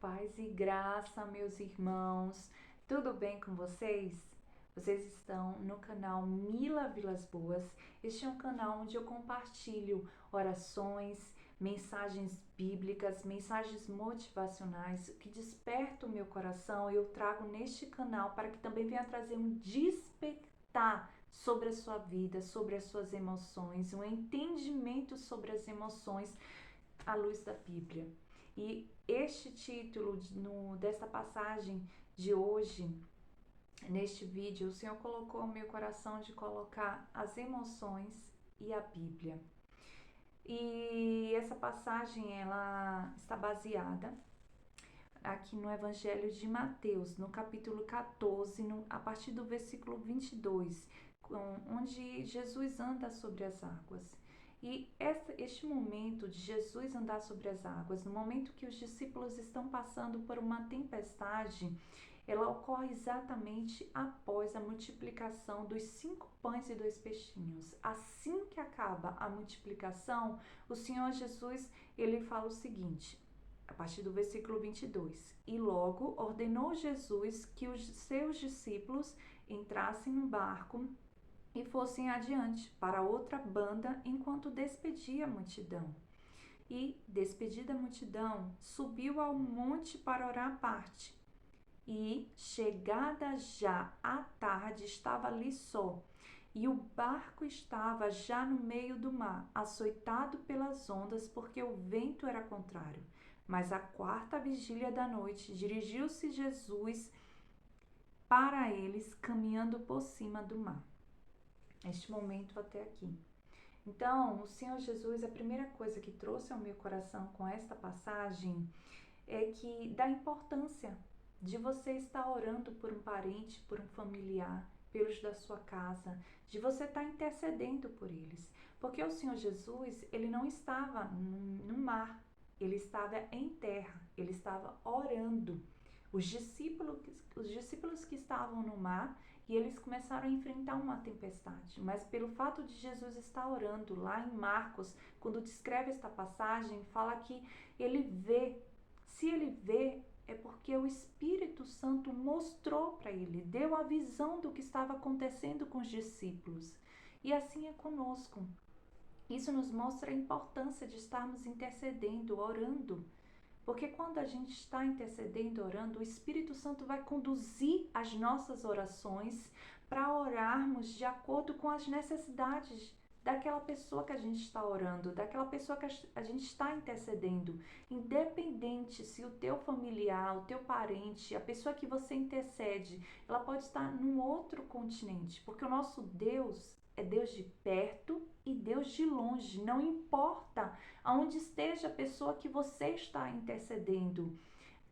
Paz e graça, meus irmãos. Tudo bem com vocês? Vocês estão no canal Mila Vilas Boas. Este é um canal onde eu compartilho orações, mensagens bíblicas, mensagens motivacionais que despertam o meu coração. Eu trago neste canal para que também venha trazer um despertar sobre a sua vida, sobre as suas emoções, um entendimento sobre as emoções à luz da Bíblia. E este título desta passagem de hoje, neste vídeo, o Senhor colocou no meu coração de colocar as emoções e a Bíblia. E essa passagem, ela está baseada aqui no Evangelho de Mateus, no capítulo 14, a partir do versículo 22, onde Jesus anda sobre as águas. E este momento de Jesus andar sobre as águas, no momento que os discípulos estão passando por uma tempestade, ela ocorre exatamente após a multiplicação dos 5 pães e 2 peixinhos. Assim que acaba a multiplicação, o Senhor Jesus, ele fala o seguinte, a partir do versículo 22. E logo ordenou Jesus que os seus discípulos entrassem no barco e fossem adiante para outra banda enquanto despedia a multidão. E, despedida a multidão, subiu ao monte para orar à parte. E, chegada já a tarde, estava ali só, e o barco estava já no meio do mar, açoitado pelas ondas, porque o vento era contrário. Mas à 4ª vigília da noite, dirigiu-se Jesus para eles, caminhando por cima do mar. Este momento até aqui. Então, o Senhor Jesus, a primeira coisa que trouxe ao meu coração com esta passagem é que dá importância de você estar orando por um parente, por um familiar, pelos da sua casa, de você estar intercedendo por eles. Porque o Senhor Jesus, ele não estava no mar, ele estava em terra, ele estava orando. Os discípulos que estavam no mar, e eles começaram a enfrentar uma tempestade. Mas pelo fato de Jesus estar orando, lá em Marcos, quando descreve esta passagem, fala que ele vê. Se ele vê, é porque o Espírito Santo mostrou para ele, deu a visão do que estava acontecendo com os discípulos. E assim é conosco. Isso nos mostra a importância de estarmos intercedendo, orando. Porque quando a gente está intercedendo, orando, o Espírito Santo vai conduzir as nossas orações para orarmos de acordo com as necessidades daquela pessoa que a gente está orando, daquela pessoa que a gente está intercedendo. Independente se o teu familiar, o teu parente, a pessoa que você intercede, ela pode estar num outro continente, porque o nosso Deus é Deus de perto e Deus de longe. Não importa aonde esteja a pessoa que você está intercedendo.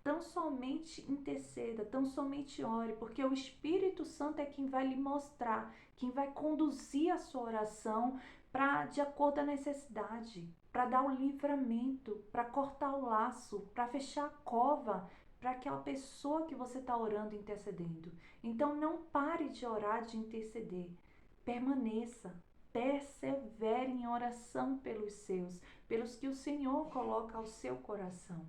Tão somente interceda, tão somente ore, porque o Espírito Santo é quem vai lhe mostrar, quem vai conduzir a sua oração de acordo com a necessidade, para dar o livramento, para cortar o laço, para fechar a cova para aquela pessoa que você está orando e intercedendo. Então não pare de orar, de interceder. Permaneça, persevere em oração pelos seus, pelos que o Senhor coloca ao seu coração.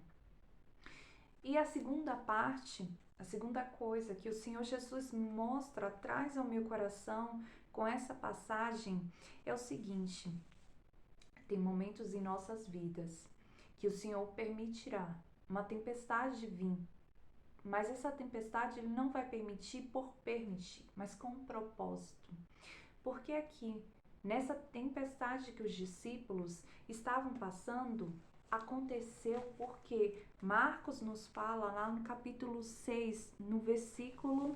E a segunda parte, a segunda coisa que o Senhor Jesus mostra, traz ao meu coração com essa passagem é o seguinte: tem momentos em nossas vidas que o Senhor permitirá uma tempestade vir, mas essa tempestade Ele não vai permitir por permitir, mas com um propósito. Porque aqui, nessa tempestade que os discípulos estavam passando, aconteceu porque Marcos nos fala lá no capítulo 6, no versículo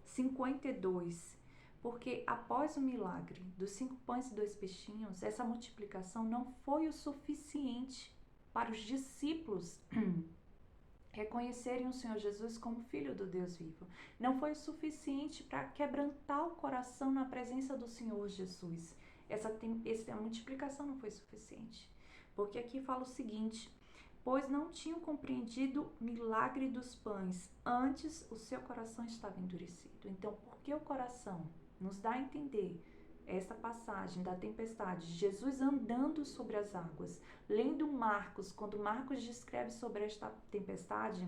52, porque após o milagre dos 5 pães e 2 peixinhos, essa multiplicação não foi o suficiente para os discípulos reconhecerem o Senhor Jesus como Filho do Deus vivo. Não foi o suficiente para quebrantar o coração na presença do Senhor Jesus. Essa multiplicação não foi suficiente. Porque aqui fala o seguinte: pois não tinham compreendido o milagre dos pães, antes o seu coração estava endurecido. Então, por que o coração? Nos dá a entender essa passagem da tempestade, Jesus andando sobre as águas, lendo Marcos, quando Marcos descreve sobre esta tempestade,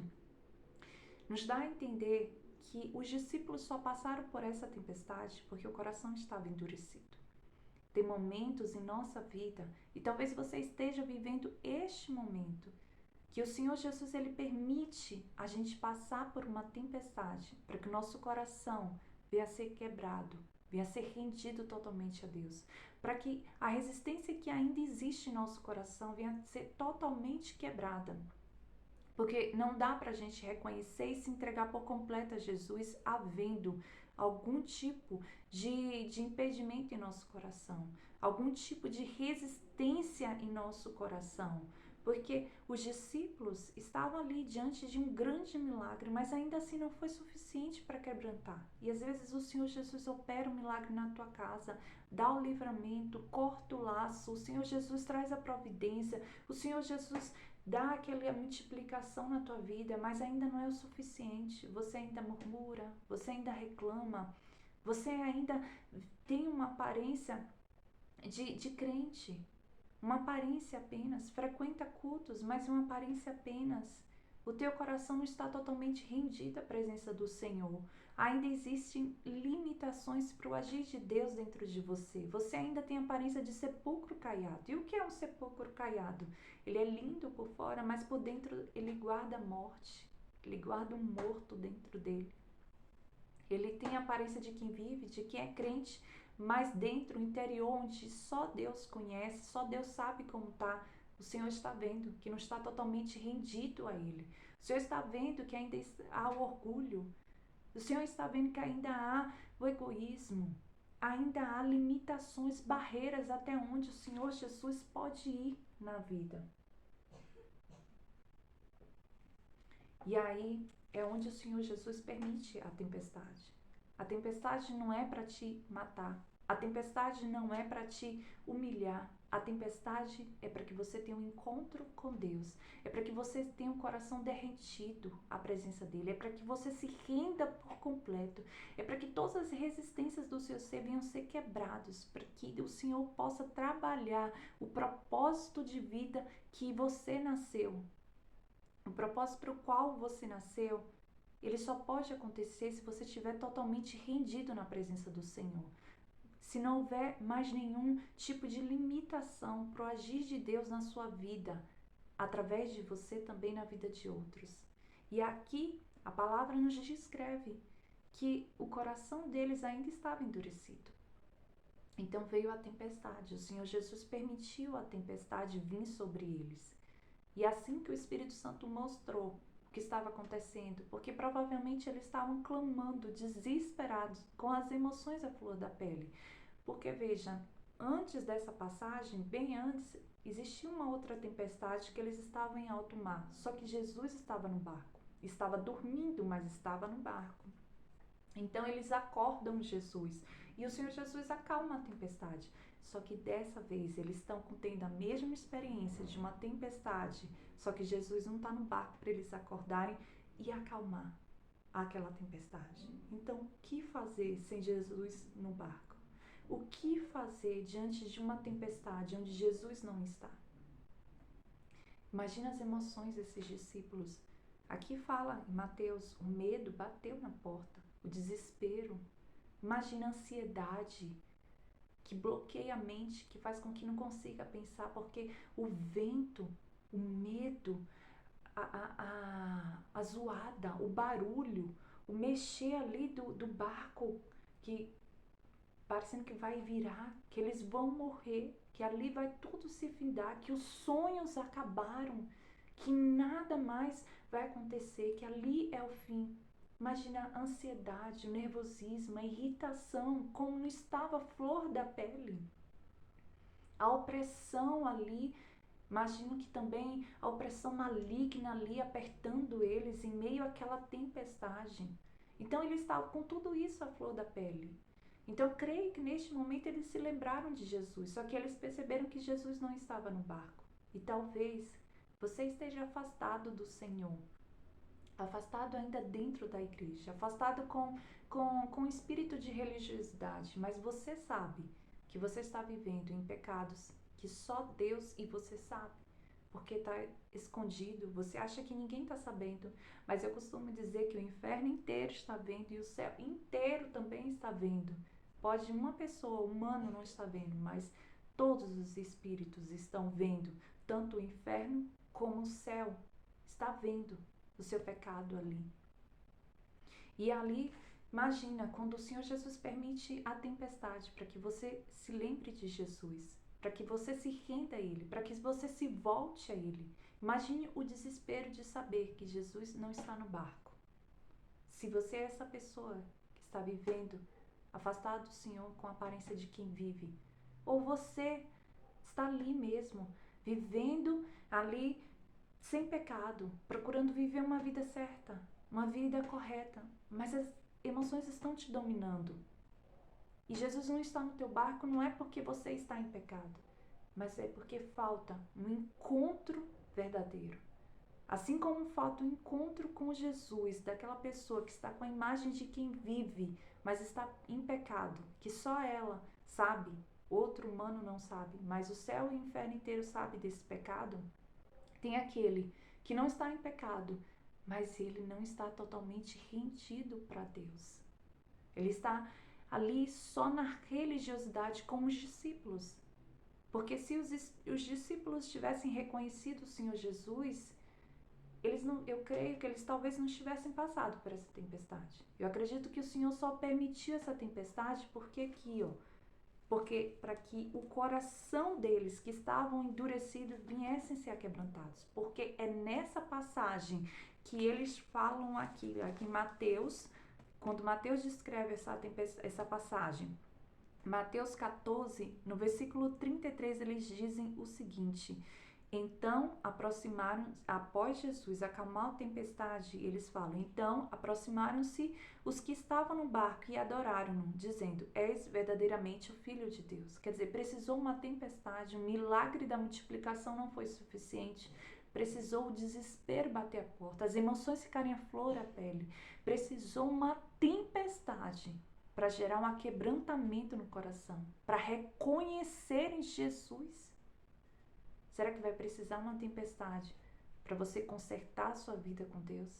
nos dá a entender que os discípulos só passaram por essa tempestade porque o coração estava endurecido. Tem momentos em nossa vida, e talvez você esteja vivendo este momento, que o Senhor Jesus ele permite a gente passar por uma tempestade para que o nosso coração venha a ser quebrado, venha a ser rendido totalmente a Deus, para que a resistência que ainda existe em nosso coração venha a ser totalmente quebrada. Porque não dá para a gente reconhecer e se entregar por completo a Jesus havendo algum tipo de impedimento em nosso coração, algum tipo de resistência em nosso coração. Porque os discípulos estavam ali diante de um grande milagre, mas ainda assim não foi suficiente para quebrantar. E às vezes o Senhor Jesus opera um milagre na tua casa, dá o livramento, corta o laço, o Senhor Jesus traz a providência, o Senhor Jesus dá aquela multiplicação na tua vida, mas ainda não é o suficiente. Você ainda murmura, você ainda reclama, você ainda tem uma aparência de crente, uma aparência apenas, frequenta cultos, mas uma aparência apenas. O teu coração não está totalmente rendido à presença do Senhor. Ainda existem limitações para o agir de Deus dentro de você. Você ainda tem a aparência de sepulcro caiado. E o que é um sepulcro caiado? Ele é lindo por fora, mas por dentro ele guarda a morte. Ele guarda um morto dentro dele. Ele tem a aparência de quem vive, de quem é crente, mas dentro, o interior, onde só Deus conhece, só Deus sabe como está, o Senhor está vendo que não está totalmente rendido a Ele. O Senhor está vendo que ainda há o orgulho. O Senhor está vendo que ainda há o egoísmo. Ainda há limitações, barreiras até onde o Senhor Jesus pode ir na vida. E aí é onde o Senhor Jesus permite a tempestade. A tempestade não é para te matar. A tempestade não é para te humilhar. A tempestade é para que você tenha um encontro com Deus. É para que você tenha um coração derretido à presença dEle. É para que você se renda por completo. É para que todas as resistências do seu ser venham ser quebradas. Para que o Senhor possa trabalhar o propósito de vida que você nasceu. O propósito para o qual você nasceu, ele só pode acontecer se você estiver totalmente rendido na presença do Senhor. Se não houver mais nenhum tipo de limitação para o agir de Deus na sua vida, através de você também na vida de outros. E aqui a palavra nos descreve que o coração deles ainda estava endurecido. Então veio a tempestade, o Senhor Jesus permitiu a tempestade vir sobre eles. E assim que o Espírito Santo mostrou o que estava acontecendo, porque provavelmente eles estavam clamando, desesperados, com as emoções à flor da pele. Porque veja, antes dessa passagem, bem antes, existia uma outra tempestade que eles estavam em alto mar, só que Jesus estava no barco. Estava dormindo, mas estava no barco. Então eles acordam Jesus e o Senhor Jesus acalma a tempestade. Só que dessa vez eles estão tendo a mesma experiência de uma tempestade, só que Jesus não está no barco para eles acordarem e acalmar aquela tempestade. Então, o que fazer sem Jesus no barco? O que fazer diante de uma tempestade onde Jesus não está? Imagina as emoções desses discípulos. Aqui fala em Mateus, o medo bateu na porta, o desespero. Imagina a ansiedade que bloqueia a mente, que faz com que não consiga pensar, porque o vento, o medo, a zoada, o barulho, o mexer ali do barco, que parecendo que vai virar, que eles vão morrer, que ali vai tudo se findar, que os sonhos acabaram, que nada mais vai acontecer, que ali é o fim. Imagina a ansiedade, o nervosismo, a irritação, como não estava a flor da pele. A opressão ali, imagino que também a opressão maligna ali apertando eles em meio àquela tempestade. Então eles estavam com tudo isso à flor da pele. Então eu creio que neste momento eles se lembraram de Jesus, só que eles perceberam que Jesus não estava no barco. E talvez você esteja afastado do Senhor, afastado ainda dentro da igreja, afastado com espírito de religiosidade, mas você sabe, que você está vivendo em pecados que só Deus e você sabe, porque está escondido, você acha que ninguém está sabendo, mas eu costumo dizer que o inferno inteiro está vendo e o céu inteiro também está vendo. Pode uma pessoa, humano, não estar vendo, mas todos os espíritos estão vendo, tanto o inferno como o céu está vendo o seu pecado ali. E ali, imagina, quando o Senhor Jesus permite a tempestade para que você se lembre de Jesus, para que você se renda a Ele, para que você se volte a Ele. Imagine o desespero de saber que Jesus não está no barco. Se você é essa pessoa que está vivendo afastado do Senhor com a aparência de quem vive, ou você está ali mesmo, vivendo ali sem pecado, procurando viver uma vida certa, uma vida correta, mas as emoções estão te dominando. E Jesus não está no teu barco não é porque você está em pecado, mas é porque falta um encontro verdadeiro. Assim como falta um encontro com Jesus, daquela pessoa que está com a imagem de quem vive, mas está em pecado, que só ela sabe, outro humano não sabe, mas o céu e o inferno inteiro sabe desse pecado. Tem aquele que não está em pecado, mas ele não está totalmente rendido para Deus. Ele está ali só na religiosidade como os discípulos. Porque se os discípulos tivessem reconhecido o Senhor Jesus, eu creio que eles talvez não tivessem passado por essa tempestade. Eu acredito que o Senhor só permitiu essa tempestade porque para que o coração deles que estavam endurecidos viessem ser quebrantados. Porque é nessa passagem que eles falam aqui em Mateus, quando Mateus descreve essa passagem, Mateus 14, no versículo 33, eles dizem o seguinte: então após Jesus acalmar a tempestade, eles falam, então aproximaram-se os que estavam no barco e adoraram-no, dizendo, és verdadeiramente o Filho de Deus. Quer dizer, precisou uma tempestade, um milagre da multiplicação não foi suficiente, precisou o desespero bater a porta, as emoções ficarem à flor da pele, precisou uma tempestade para gerar um aquebrantamento no coração, para reconhecerem Jesus. Será que vai precisar uma tempestade para você consertar a sua vida com Deus?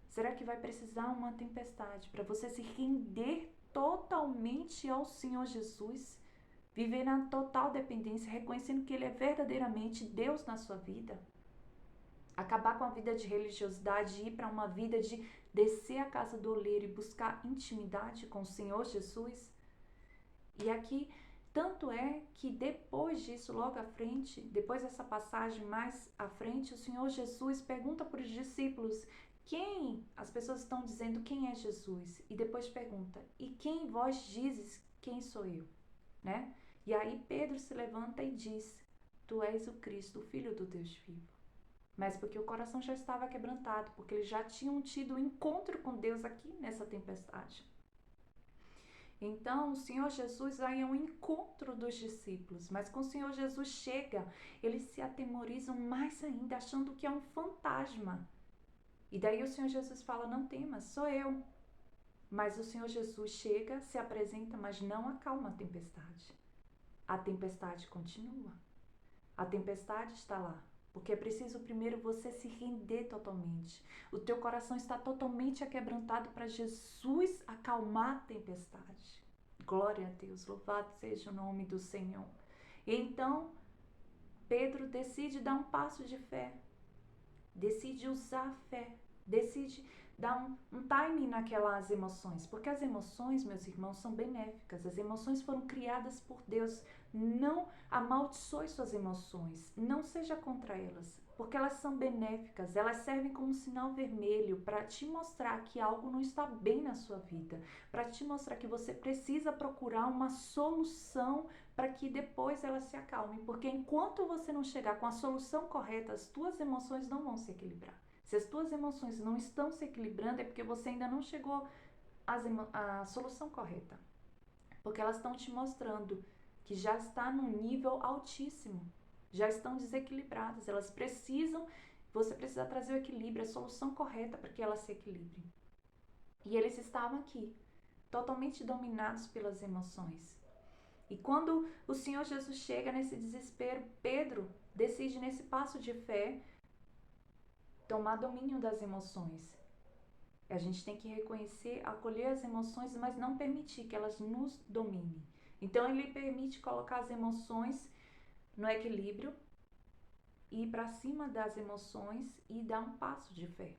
Será que vai precisar uma tempestade para você se render totalmente ao Senhor Jesus? Viver na total dependência, reconhecendo que Ele é verdadeiramente Deus na sua vida? Acabar com a vida de religiosidade e ir para uma vida de descer a casa do oleiro e buscar intimidade com o Senhor Jesus? E aqui, tanto é que depois disso, logo à frente, depois dessa passagem mais à frente, o Senhor Jesus pergunta para os discípulos as pessoas estão dizendo quem é Jesus, e depois pergunta, e quem vós dizes quem sou eu, né? E aí Pedro se levanta e diz, tu és o Cristo, o Filho do Deus vivo. Mas porque o coração já estava quebrantado, porque eles já tinham tido um encontro com Deus aqui nessa tempestade. Então, o Senhor Jesus vai ao encontro dos discípulos, mas quando o Senhor Jesus chega, eles se atemorizam mais ainda, achando que é um fantasma. E daí o Senhor Jesus fala, não temas, sou eu. Mas o Senhor Jesus chega, se apresenta, mas não acalma a tempestade. A tempestade continua. A tempestade está lá, porque é preciso primeiro você se render totalmente. O teu coração está totalmente aquebrantado para Jesus acalmar a tempestade. Glória a Deus, louvado seja o nome do Senhor. E então, Pedro decide dar um passo de fé, decide usar a fé, decide dar um timing naquelas emoções, porque as emoções, meus irmãos, são benéficas, as emoções foram criadas por Deus. Não amaldiçoe suas emoções, não seja contra elas, porque elas são benéficas, elas servem como um sinal vermelho para te mostrar que algo não está bem na sua vida, para te mostrar que você precisa procurar uma solução para que depois elas se acalmem, porque enquanto você não chegar com a solução correta, as tuas emoções não vão se equilibrar. Se as tuas emoções não estão se equilibrando, é porque você ainda não chegou à solução correta, porque elas estão te mostrando que já está num nível altíssimo, já estão desequilibradas, você precisa trazer o equilíbrio, a solução correta para que elas se equilibrem. E eles estavam aqui, totalmente dominados pelas emoções. E quando o Senhor Jesus chega nesse desespero, Pedro decide nesse passo de fé tomar domínio das emoções. A gente tem que reconhecer, acolher as emoções, mas não permitir que elas nos dominem. Então ele permite colocar as emoções no equilíbrio, ir para cima das emoções e dar um passo de fé.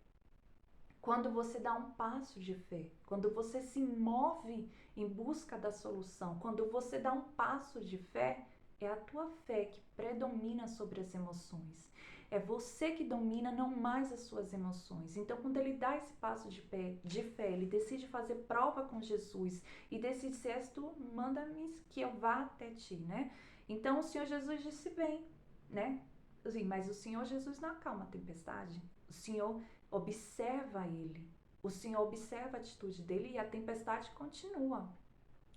Quando você dá um passo de fé, quando você se move em busca da solução, quando você dá um passo de fé, é a tua fé que predomina sobre as emoções. É você que domina, não mais as suas emoções. Então, quando ele dá esse passo de fé, ele decide fazer prova com Jesus e decide dizer, tu manda-me que eu vá até ti, né? Então, o Senhor Jesus disse, bem, né? Assim, mas o Senhor Jesus não acalma a tempestade. O Senhor observa ele. O Senhor observa a atitude dele e a tempestade continua.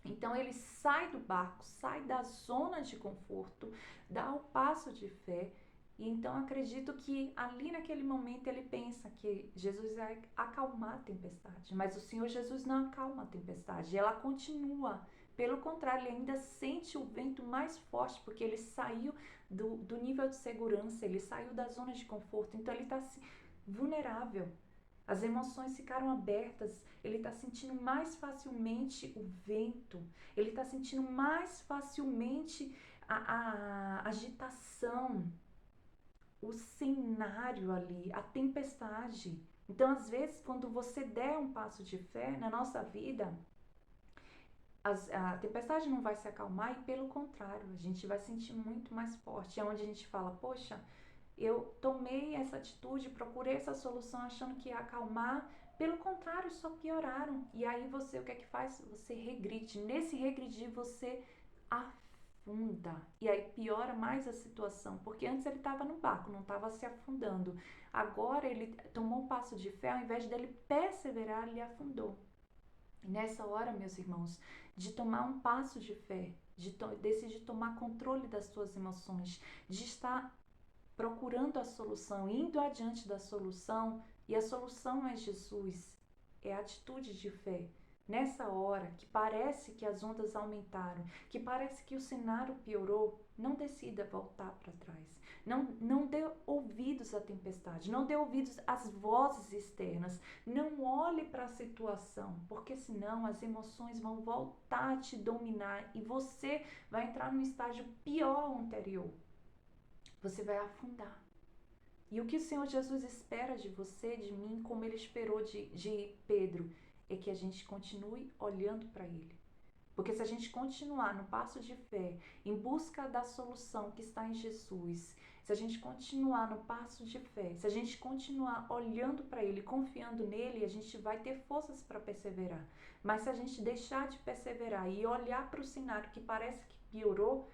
Então ele sai do barco, sai da zona de conforto, dá o passo de fé. E então acredito que ali naquele momento ele pensa que Jesus vai acalmar a tempestade. Mas o Senhor Jesus não acalma a tempestade, ela continua. Pelo contrário, ele ainda sente o vento mais forte, porque ele saiu do nível de segurança, ele saiu da zona de conforto. Então ele está vulnerável. As emoções ficaram abertas, ele está sentindo mais facilmente o vento, ele está sentindo mais facilmente a agitação, o cenário ali, a tempestade. Então, às vezes, quando você der um passo de fé na nossa vida, a tempestade não vai se acalmar e, pelo contrário, a gente vai sentir muito mais forte. É onde a gente fala, poxa, eu tomei essa atitude, procurei essa solução achando que ia acalmar, pelo contrário, só pioraram. E aí você, o que é que faz? Você regride. Nesse regredir, você afunda. E aí piora mais a situação, porque antes ele estava no barco, não estava se afundando. Agora ele tomou um passo de fé, ao invés dele perseverar, ele afundou. E nessa hora, meus irmãos, de tomar um passo de fé, decidir tomar controle das suas emoções, de estar procurando a solução, indo adiante da solução, e a solução é Jesus, é a atitude de fé. Nessa hora que parece que as ondas aumentaram, que parece que o cenário piorou, não decida voltar para trás. Não dê ouvidos à tempestade, não dê ouvidos às vozes externas, não olhe para a situação, porque senão as emoções vão voltar a te dominar e você vai entrar num estágio pior ao anterior. Você vai afundar. E o que o Senhor Jesus espera de você, de mim, como Ele esperou de Pedro, é que a gente continue olhando para Ele. Porque se a gente continuar no passo de fé, em busca da solução que está em Jesus, se a gente continuar no passo de fé, se a gente continuar olhando para Ele, confiando nele, a gente vai ter forças para perseverar. Mas se a gente deixar de perseverar e olhar para o cenário que parece que piorou,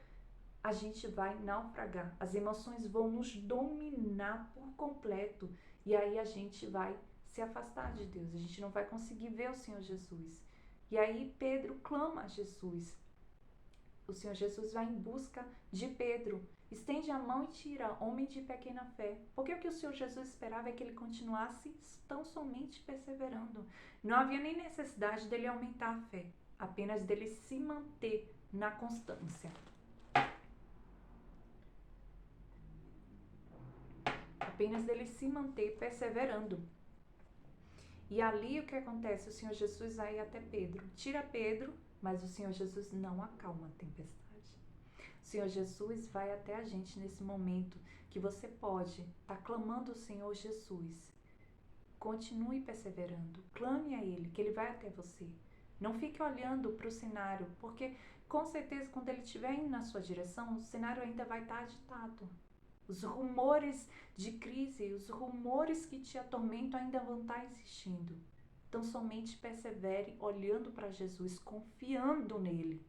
a gente vai naufragar. As emoções vão nos dominar por completo. E aí a gente vai se afastar de Deus. A gente não vai conseguir ver o Senhor Jesus. E aí Pedro clama a Jesus. O Senhor Jesus vai em busca de Pedro. Estende a mão e tira, homem de pequena fé. Porque o que o Senhor Jesus esperava é que ele continuasse tão somente perseverando. Não havia nem necessidade dele aumentar a fé, apenas dele se manter na constância. Apenas dele se manter perseverando. E ali o que acontece? O Senhor Jesus vai até Pedro, tira Pedro, mas o Senhor Jesus não acalma a tempestade. O Senhor Jesus vai até a gente nesse momento que você pode estar clamando o Senhor Jesus. Continue perseverando, clame a Ele, que Ele vai até você. Não fique olhando para o cenário, porque com certeza quando Ele estiver indo na sua direção, o cenário ainda vai estar agitado. Os rumores de crise, os rumores que te atormentam ainda vão estar existindo. Então somente persevere olhando para Jesus, confiando nele.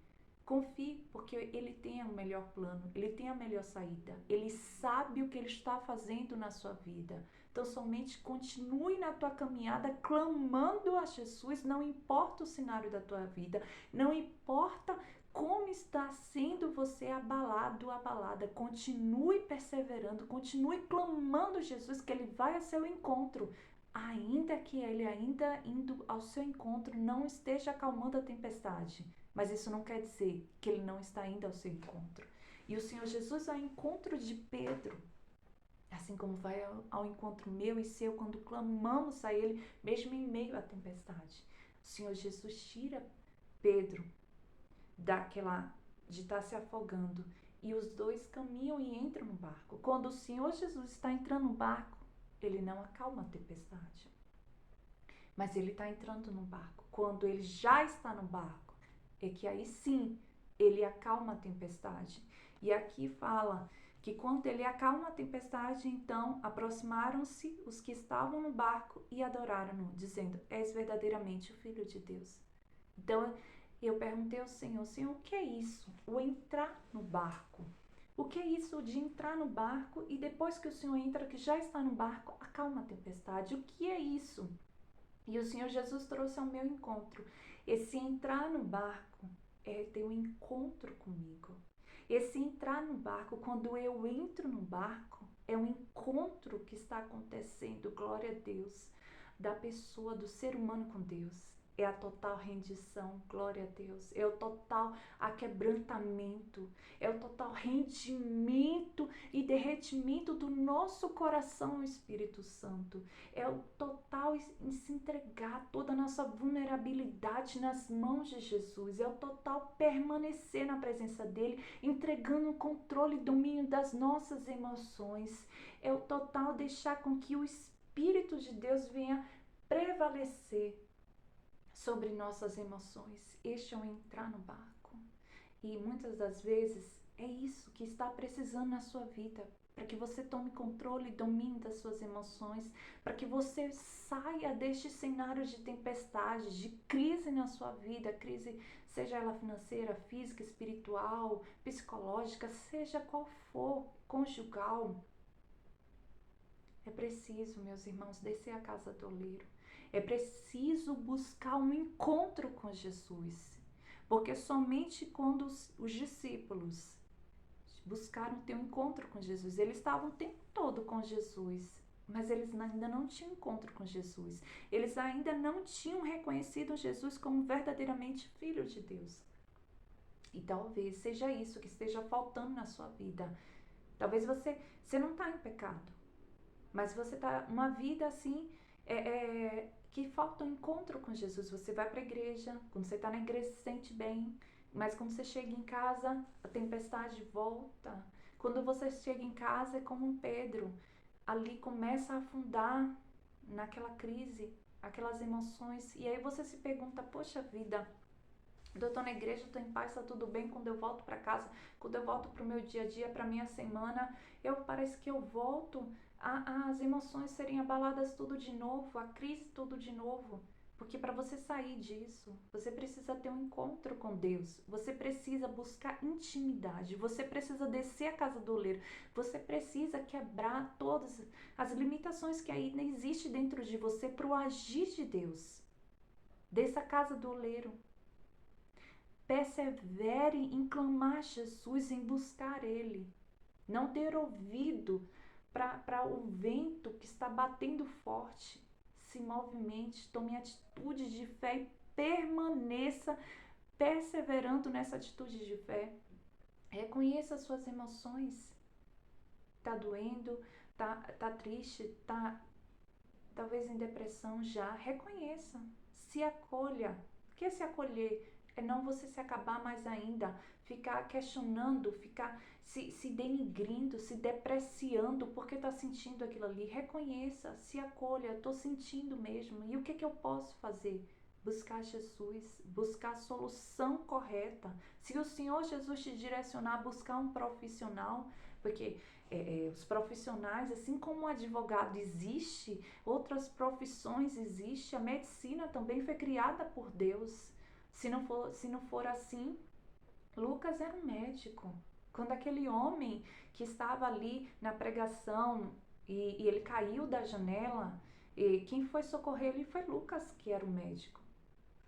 Confie, porque ele tem o melhor plano, ele tem a melhor saída. Ele sabe o que ele está fazendo na sua vida. Então somente continue na tua caminhada clamando a Jesus, não importa o cenário da tua vida, não importa como está sendo você abalado, abalada. Continue perseverando, continue clamando Jesus, que ele vai a seu encontro. ainda que ele ainda indo ao seu encontro não esteja acalmando a tempestade, mas isso não quer dizer que ele não está indo ao seu encontro. E o Senhor Jesus vai ao encontro de Pedro, assim como vai ao encontro meu e seu quando clamamos a Ele, mesmo em meio à tempestade. O Senhor Jesus tira Pedro daquela de estar se afogando e os dois caminham e entram no barco. Quando o Senhor Jesus está entrando no barco, ele não acalma a tempestade, mas ele está entrando no barco. Quando ele já está no barco, é que aí sim ele acalma a tempestade. E aqui fala que quando ele acalma a tempestade, então aproximaram-se os que estavam no barco e adoraram-no, dizendo: És verdadeiramente o Filho de Deus. Então eu perguntei ao Senhor: Senhor, o que é isso? O entrar no barco. O que é isso de entrar no barco e depois que o Senhor entra, que já está no barco, acalma a tempestade? O que é isso? E o Senhor Jesus trouxe ao meu encontro. Esse entrar no barco é ter um encontro comigo. Esse entrar no barco, quando eu entro no barco, é um encontro que está acontecendo, glória a Deus, da pessoa, do ser humano com Deus. É a total rendição, glória a Deus. É o total aquebrantamento. É o total rendimento e derretimento do nosso coração ao Espírito Santo. É o total em se entregar toda a nossa vulnerabilidade nas mãos de Jesus. É o total permanecer na presença dele, entregando o controle e domínio das nossas emoções. É o total deixar com que o Espírito de Deus venha prevalecer sobre nossas emoções. Este é o entrar no barco. E muitas das vezes é isso que está precisando na sua vida, para que você tome controle e domine das suas emoções, para que você saia deste cenário de tempestade, de crise na sua vida, crise, seja ela financeira, física, espiritual, psicológica, seja qual for, conjugal. É preciso, meus irmãos, descer a casa do oleiro. É preciso buscar um encontro com Jesus. Porque somente quando os discípulos buscaram ter um encontro com Jesus, eles estavam o tempo todo com Jesus, mas eles ainda não tinham encontro com Jesus. Eles ainda não tinham reconhecido Jesus como verdadeiramente Filho de Deus. E talvez seja isso que esteja faltando na sua vida. Talvez você não está em pecado, mas você está uma vida assim, que falta um encontro com Jesus. Você vai para a igreja, quando você está na igreja se sente bem, mas quando você chega em casa, a tempestade volta. Quando você chega em casa é como um Pedro, ali começa a afundar naquela crise, aquelas emoções, e aí você se pergunta: poxa vida, eu estou na igreja, estou em paz, está tudo bem. Quando eu volto para casa, quando eu volto para o meu dia a dia, para a minha semana, parece que eu volto as emoções serem abaladas tudo de novo, a crise tudo de novo. Porque para você sair disso, você precisa ter um encontro com Deus, você precisa buscar intimidade, você precisa descer a casa do oleiro, você precisa quebrar todas as limitações que ainda existem dentro de você para o agir de Deus. Desça a casa do oleiro. Persevere em clamar Jesus, em buscar Ele. Não ter ouvido para o vento que está batendo forte. Se movimente, tome atitude de fé e permaneça perseverando nessa atitude de fé. Reconheça as suas emoções. Tá doendo, tá triste, tá talvez em depressão já. Reconheça, se acolha. O que é se acolher? É não você se acabar mais ainda, ficar questionando, ficar se denigrindo, se depreciando porque está sentindo aquilo ali. Reconheça, se acolha, estou sentindo mesmo. E o que eu posso fazer? Buscar Jesus, buscar a solução correta. Se o Senhor Jesus te direcionar a buscar um profissional, porque os profissionais, assim como o advogado existe, outras profissões existem, a medicina também foi criada por Deus. Se não for assim, Lucas era um médico. Quando aquele homem que estava ali na pregação e ele caiu da janela, e quem foi socorrer ele foi Lucas, que era o médico.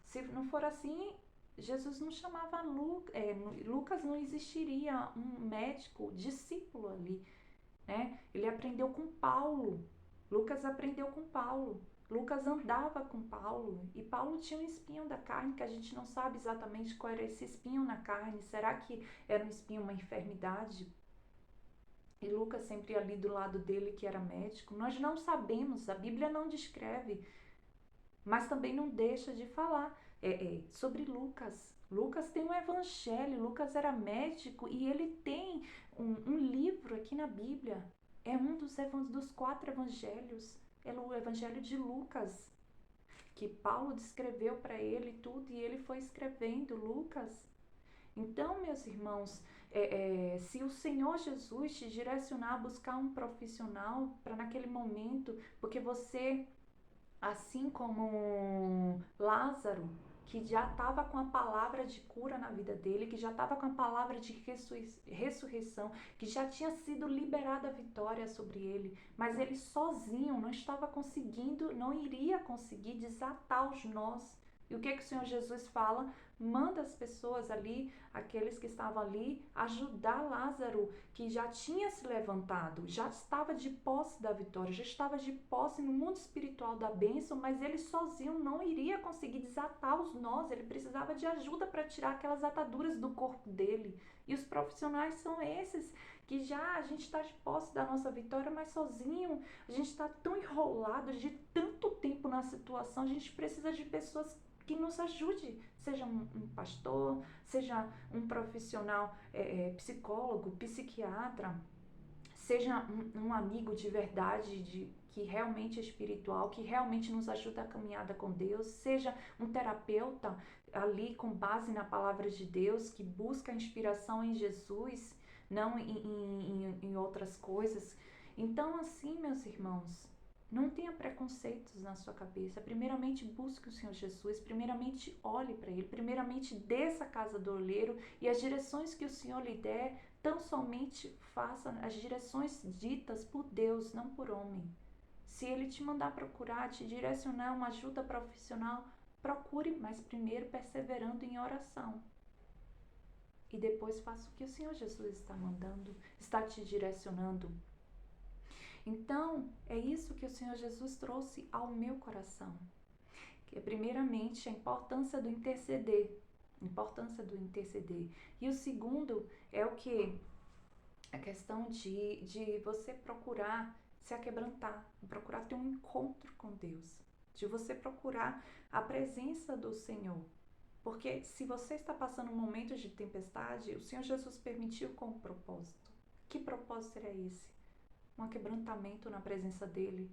Se não for assim, Jesus não chamava Lucas, não existiria um médico discípulo ali, né? Ele aprendeu com Paulo. Lucas aprendeu com Paulo. Lucas andava com Paulo e Paulo tinha um espinho da carne que a gente não sabe exatamente qual era esse espinho na carne. Será que era um espinho, uma enfermidade? E Lucas sempre ali do lado dele que era médico. Nós não sabemos, a Bíblia não descreve, mas também não deixa de falar sobre Lucas. Lucas tem um evangelho, Lucas era médico e ele tem um livro aqui na Bíblia. É um dos 4 evangelhos, é o evangelho de Lucas, que Paulo descreveu para ele tudo e ele foi escrevendo Lucas. Então, meus irmãos, se o Senhor Jesus te direcionar a buscar um profissional para naquele momento, porque você, assim como Lázaro, que já estava com a palavra de cura na vida dele, que já estava com a palavra de ressurreição, que já tinha sido liberada a vitória sobre ele, mas ele sozinho não estava conseguindo, não iria conseguir desatar os nós. E o que o Senhor Jesus fala? Manda as pessoas ali, aqueles que estavam ali, ajudar Lázaro, que já tinha se levantado, já estava de posse da vitória, já estava de posse no mundo espiritual da bênção, mas ele sozinho não iria conseguir desatar os nós, ele precisava de ajuda para tirar aquelas ataduras do corpo dele. E os profissionais são esses, que já a gente está de posse da nossa vitória, mas sozinho, a gente está tão enrolado de tanto tempo na situação, a gente precisa de pessoas que nos ajude, seja um pastor, seja um profissional psicólogo, psiquiatra, seja um amigo de verdade, que realmente é espiritual, que realmente nos ajuda a caminhada com Deus, seja um terapeuta ali com base na palavra de Deus, que busca inspiração em Jesus, não em outras coisas. Então, assim, meus irmãos, não tenha preconceitos na sua cabeça. Primeiramente, busque o Senhor Jesus. Primeiramente, olhe para Ele. Primeiramente, desça a casa do olheiro e as direções que o Senhor lhe der, tão somente faça as direções ditas por Deus, não por homem. Se Ele te mandar procurar, te direcionar uma ajuda profissional, procure, mas primeiro perseverando em oração. E depois faça o que o Senhor Jesus está mandando, está te direcionando. Então, é isso que o Senhor Jesus trouxe ao meu coração. Que é, primeiramente, a importância do interceder. E o segundo é o que? A questão de você procurar se aquebrantar, procurar ter um encontro com Deus, de você procurar a presença do Senhor. Porque se você está passando um momento de tempestade, o Senhor Jesus permitiu com um propósito. Que propósito era esse? Um aquebrantamento na presença dele,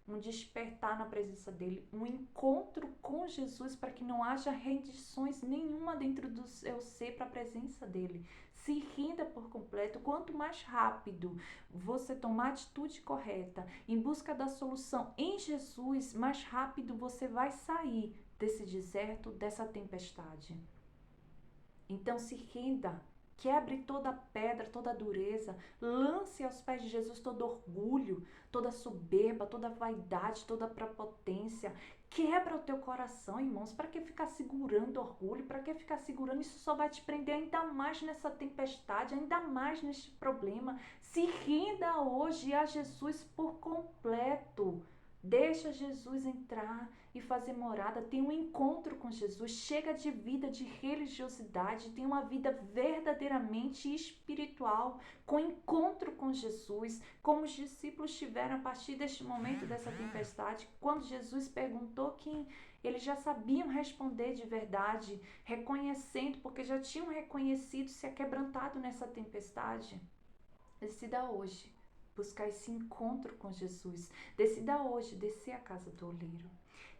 um despertar na presença dele, um encontro com Jesus para que não haja rendições nenhuma dentro do seu ser para a presença dele. Se renda por completo. Quanto mais rápido você tomar a atitude correta em busca da solução em Jesus, mais rápido você vai sair desse deserto, dessa tempestade. Então se renda. Quebre toda pedra, toda dureza, lance aos pés de Jesus todo orgulho, toda soberba, toda vaidade, toda prepotência. Quebra o teu coração, irmãos. Para que ficar segurando orgulho? Para que ficar segurando? Isso só vai te prender ainda mais nessa tempestade, ainda mais neste problema. Se renda hoje a Jesus por completo. Deixa Jesus entrar e fazer morada. Tem um encontro com Jesus. Chega de vida de religiosidade. Tem uma vida verdadeiramente espiritual, com encontro com Jesus, como os discípulos tiveram a partir deste momento dessa tempestade. Quando Jesus perguntou, quem eles já sabiam responder de verdade, reconhecendo, porque já tinham reconhecido, se aquebrantado nessa tempestade. Decida hoje buscar esse encontro com Jesus. Decida hoje descer à casa do oleiro.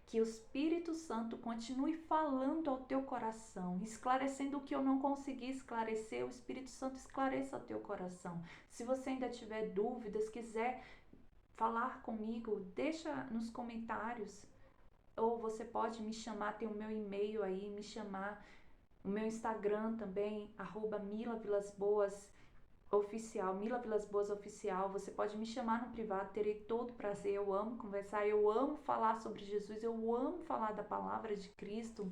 Que o Espírito Santo continue falando ao teu coração, esclarecendo o que eu não consegui esclarecer. O Espírito Santo esclareça o teu coração. Se você ainda tiver dúvidas, quiser falar comigo, deixa nos comentários. Ou você pode me chamar, tem o meu e-mail aí, me chamar. O meu Instagram também, @milavilasboas oficial, Mila Vilas Boas oficial. Você pode me chamar no privado, terei todo prazer. Eu amo conversar, eu amo falar sobre Jesus, eu amo falar da palavra de Cristo.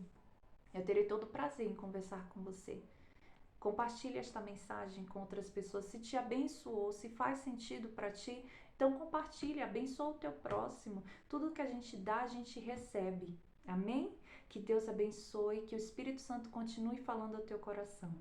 Eu terei todo prazer em conversar com você. Compartilhe esta mensagem com outras pessoas. Se te abençoou, se faz sentido para ti, então compartilhe, abençoa o teu próximo. Tudo que a gente dá, a gente recebe. Amém? Que Deus abençoe, que o Espírito Santo continue falando ao teu coração.